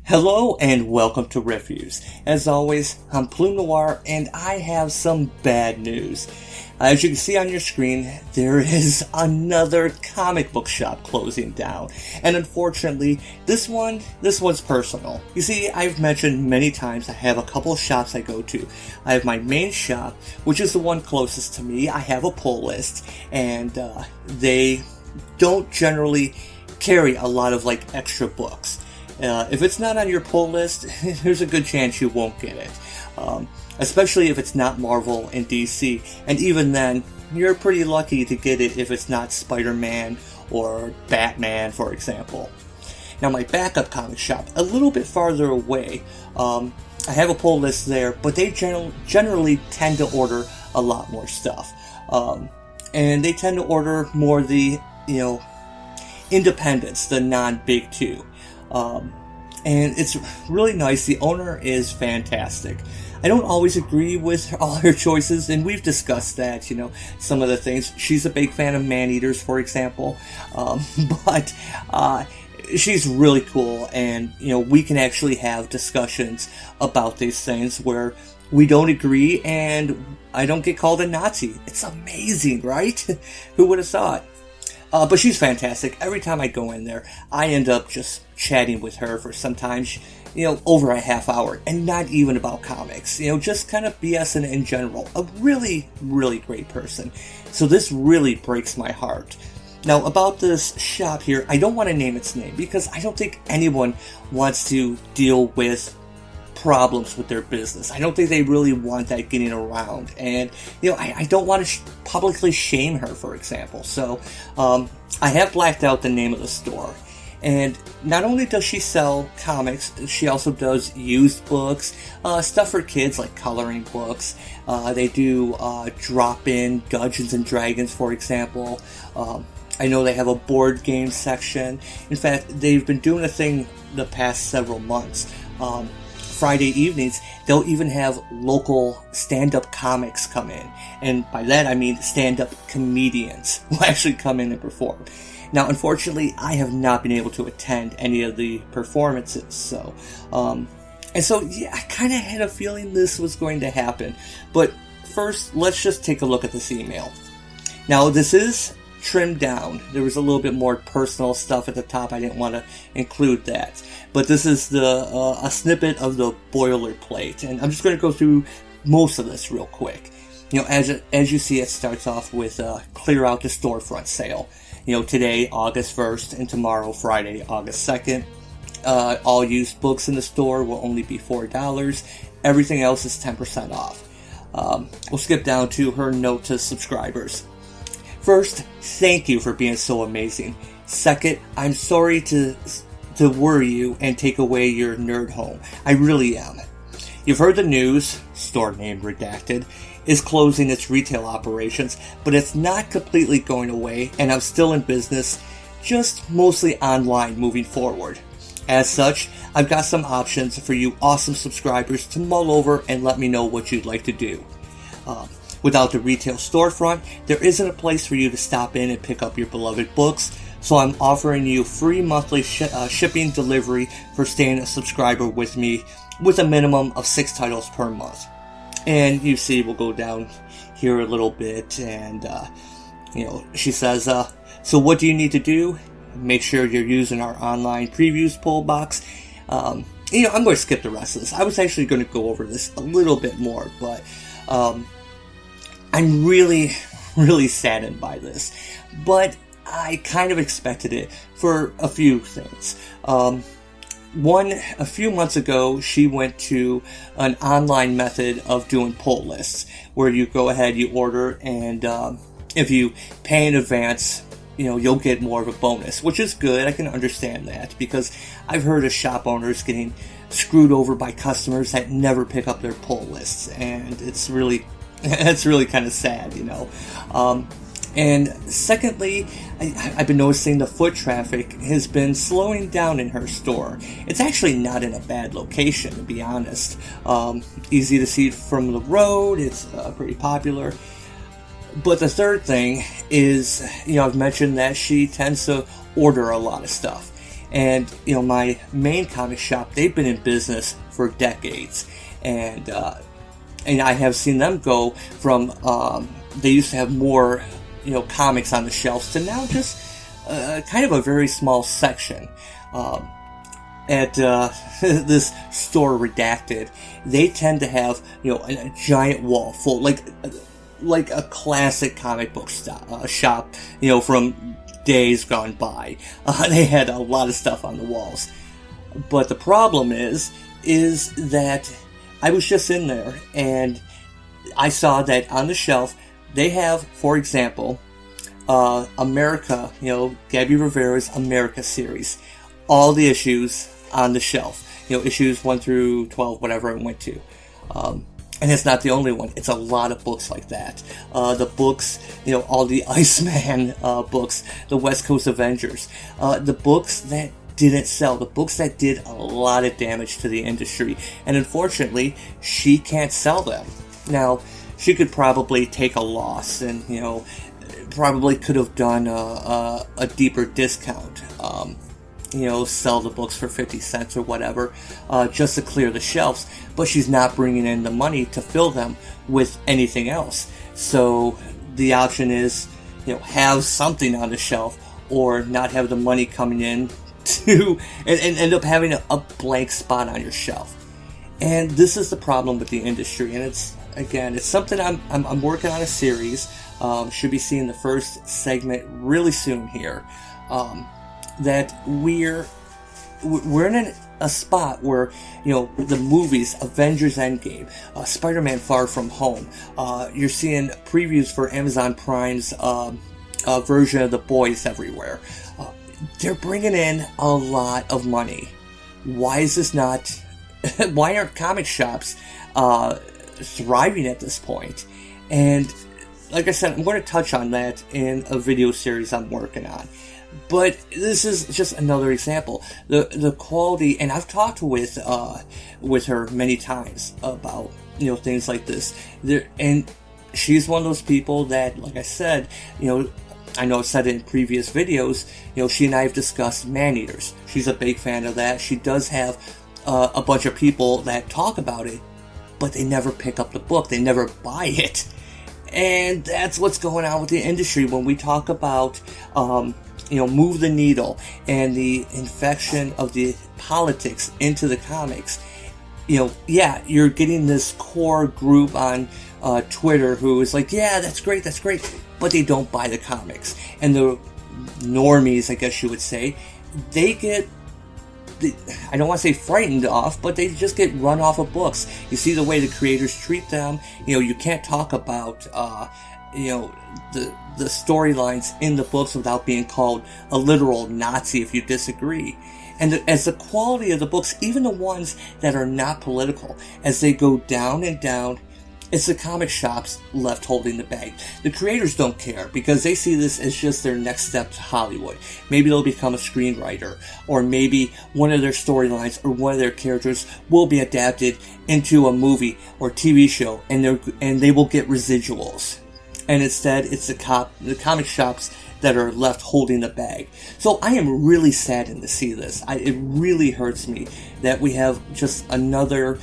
Hello and welcome to Reviews. As always, I'm Plume Noir and I have some bad news. As you can see on your screen, there is another comic book shop closing down. And unfortunately, this one's personal. You see, I've mentioned many times I have a couple of shops I go to. I have my main shop, which is the one closest to me. I have a pull list, and they don't generally carry a lot of extra books. If it's not on your pull list, there's a good chance you won't get it. Especially if it's not Marvel and DC. And even then, you're pretty lucky to get it if it's not Spider-Man or Batman, for example. Now, my backup comic shop, a little bit farther away, I have a pull list there, but they generally tend to order a lot more stuff. And they tend to order more the, independents, the non-big two. And it's really nice. The owner is fantastic. I don't always agree with all her choices, and we've discussed that, some of the things. She's a big fan of man-eaters, for example, but she's really cool, and, we can actually have discussions about these things where we don't agree, and I don't get called a Nazi. It's amazing, right? Who would have thought? But she's fantastic. Every time I go in there, I end up just chatting with her for sometimes, over a half hour, and not even about comics, just kind of BSing in general. A really, really great person. So this really breaks my heart. Now, about this shop here, I don't want to name its name because I don't think anyone wants to deal with problems with their business. I don't think they really want that getting around, and I don't want to publicly shame her, for example. So I have blacked out the name of the store, and not only does she sell comics, she also does used books, stuff for kids like coloring books. They do drop-in Dungeons and Dragons, for example. I know they have a board game section. In fact, they've been doing a thing the past several months. Friday evenings, they'll even have local stand-up comics come in. And by that, I mean stand-up comedians who actually come in and perform. Now, unfortunately, I have not been able to attend any of the performances. So, yeah, I kind of had a feeling this was going to happen. But first, let's just take a look at this email. Now, this is trimmed down. There was a little bit more personal stuff at the top. I didn't want to include that, but this is a snippet of the boilerplate, and I'm just going to go through most of this real quick. As you see, it starts off with clear out the storefront sale. Today, August 1st, and tomorrow, Friday, August 2nd. All used books in the store will only be $4. Everything else is 10% off. We'll skip down to her note to subscribers. First, thank you for being so amazing. Second, I'm sorry to worry you and take away your nerd home. I really am. You've heard the news, store name redacted, is closing its retail operations, but it's not completely going away, and I'm still in business, just mostly online moving forward. As such, I've got some options for you awesome subscribers to mull over and let me know what you'd like to do. Without the retail storefront, there isn't a place for you to stop in and pick up your beloved books, so I'm offering you free monthly shipping delivery for staying a subscriber with me with a minimum of 6 titles per month. And you see, we'll go down here a little bit, and she says, so what do you need to do? Make sure you're using our online previews pull box. I'm going to skip the rest of this. I was actually going to go over this a little bit more, but I'm really, really saddened by this, but I kind of expected it for a few things. One, a few months ago, she went to an online method of doing pull lists, where you go ahead, you order, and if you pay in advance, you'll get more of a bonus, which is good. I can understand that, because I've heard of shop owners getting screwed over by customers that never pick up their pull lists, and it's really kind of sad, And secondly, I've been noticing the foot traffic has been slowing down in her store. It's actually not in a bad location, to be honest. Easy to see from the road. It's pretty popular. But the third thing is, I've mentioned that she tends to order a lot of stuff. And my main comic shop, they've been in business for decades, and I have seen them go from they used to have more comics on the shelves to now just kind of a very small section. At this store Redacted, they tend to have a giant wall full, like a classic comic book shop, from days gone by. They had a lot of stuff on the walls, but the problem is that I was just in there and I saw that on the shelf they have, for example, America, Gabby Rivera's America series, all the issues on the shelf, issues 1 through 12, whatever it went to. And it's not the only one. It's a lot of books like that. The books, all the Iceman books, the West Coast Avengers, the books that didn't sell, the books that did a lot of damage to the industry. And unfortunately, she can't sell them. Now, she could probably take a loss and, probably could have done a deeper discount. Sell the books for 50 cents or whatever, just to clear the shelves, but she's not bringing in the money to fill them with anything else. So the option is, have something on the shelf or not have the money coming in to and end up having a blank spot on your shelf. And this is the problem with the industry, and it's something I'm working on a series. Should be seeing the first segment really soon here. That we're in a spot where the movies, Avengers Endgame, Spider-Man Far From Home, you're seeing previews for Amazon Prime's version of The Boys everywhere. They're bringing in a lot of money. Why is this not? Why aren't comic shops thriving at this point? And like I said, I'm going to touch on that in a video series I'm working on. But this is just another example. The quality, and I've talked with her many times about things like this. And she's one of those people that, like I said, I know I've said it in previous videos. She and I have discussed man-eaters. She's a big fan of that. She does have a bunch of people that talk about it, but they never pick up the book. They never buy it, and that's what's going on with the industry when we talk about. Move the needle and the infection of the politics into the comics. You're getting this core group on Twitter who is like, yeah, that's great, but they don't buy the comics. And the normies, I guess you would say, they get, I don't want to say frightened off, but they just get run off of books. You see the way the creators treat them. You can't talk about, the storylines in the books without being called a literal Nazi if you disagree. And as the quality of the books, even the ones that are not political, as they go down and down, it's the comic shops left holding the bag. The creators don't care because they see this as just their next step to Hollywood. Maybe they'll become a screenwriter, or maybe one of their storylines or one of their characters will be adapted into a movie or TV show, and they will get residuals. And instead, it's the comic shops that are left holding the bag. So I am really saddened to see this. It really hurts me that we have just another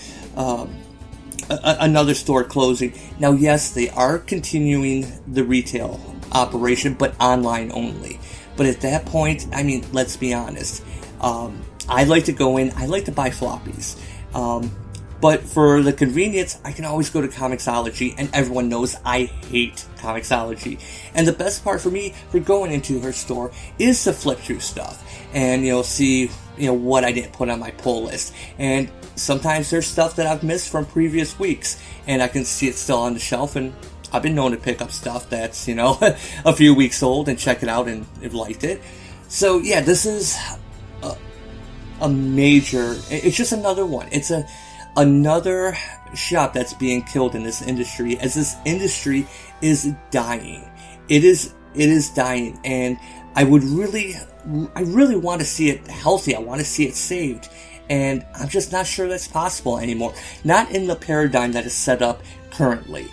store closing. Now, yes, they are continuing the retail operation, but online only. But at that point, let's be honest. I like to go in. I like to buy floppies. But for the convenience, I can always go to Comixology, and everyone knows I hate Comixology. And the best part for me for going into her store is to flip through stuff and, see, what I didn't put on my pull list. And sometimes there's stuff that I've missed from previous weeks, and I can see it still on the shelf, and I've been known to pick up stuff that's, a few weeks old and check it out and have liked it. So, yeah, this is a major, it's just another one. It's another shop that's being killed in this industry, as this industry is dying. It is dying, and I really want to see it healthy. I want to see it saved, and I'm just not sure that's possible anymore. Not in the paradigm that is set up currently.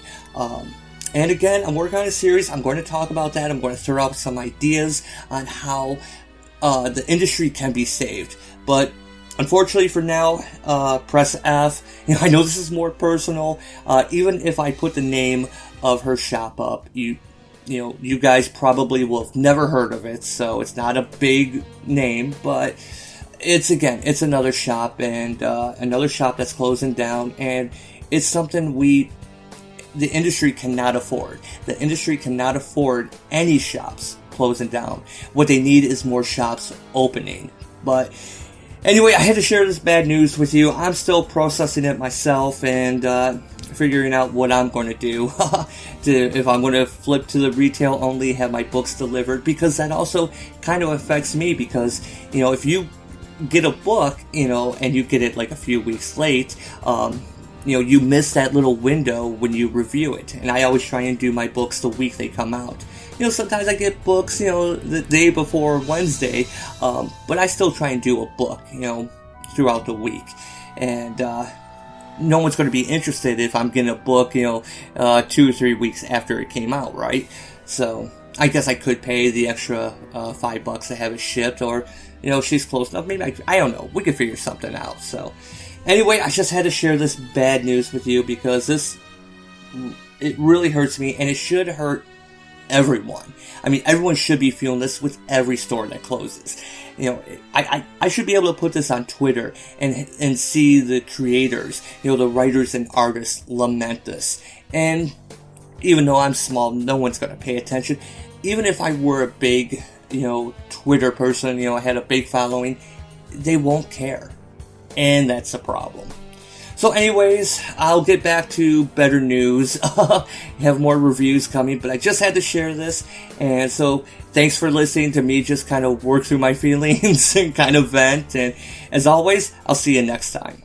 And again, I'm working on a series. I'm going to talk about that. I'm going to throw out some ideas on how the industry can be saved. But unfortunately for now, press F. I know this is more personal. Even if I put the name of her shop up, you guys probably will have never heard of it, so it's not a big name, but it's another shop, and another shop that's closing down, and it's something the industry cannot afford. The industry cannot afford any shops closing down. What they need is more shops opening. But anyway, I had to share this bad news with you. I'm still processing it myself and figuring out what I'm going to do. If I'm going to flip to the retail only, have my books delivered, because that also kind of affects me, because, if you get a book, and you get it like a few weeks late, you miss that little window when you review it. And I always try and do my books the week they come out. Sometimes I get books, the day before Wednesday, but I still try and do a book, throughout the week. And no one's going to be interested if I'm getting a book, 2 or 3 weeks after it came out, right? So I guess I could pay the extra $5 to have it shipped, or, she's close enough. Maybe I don't know. We could figure something out. So anyway, I just had to share this bad news with you, because it really hurts me, and it should hurt everyone. I mean, everyone should be feeling this with every store that closes. I should be able to put this on Twitter and see the creators, the writers and artists lament this. And even though I'm small, no one's going to pay attention. Even if I were a big, Twitter person, I had a big following, they won't care. And that's a problem. So anyways, I'll get back to better news. Have more reviews coming, but I just had to share this. And so thanks for listening to me just kind of work through my feelings and kind of vent. And as always, I'll see you next time.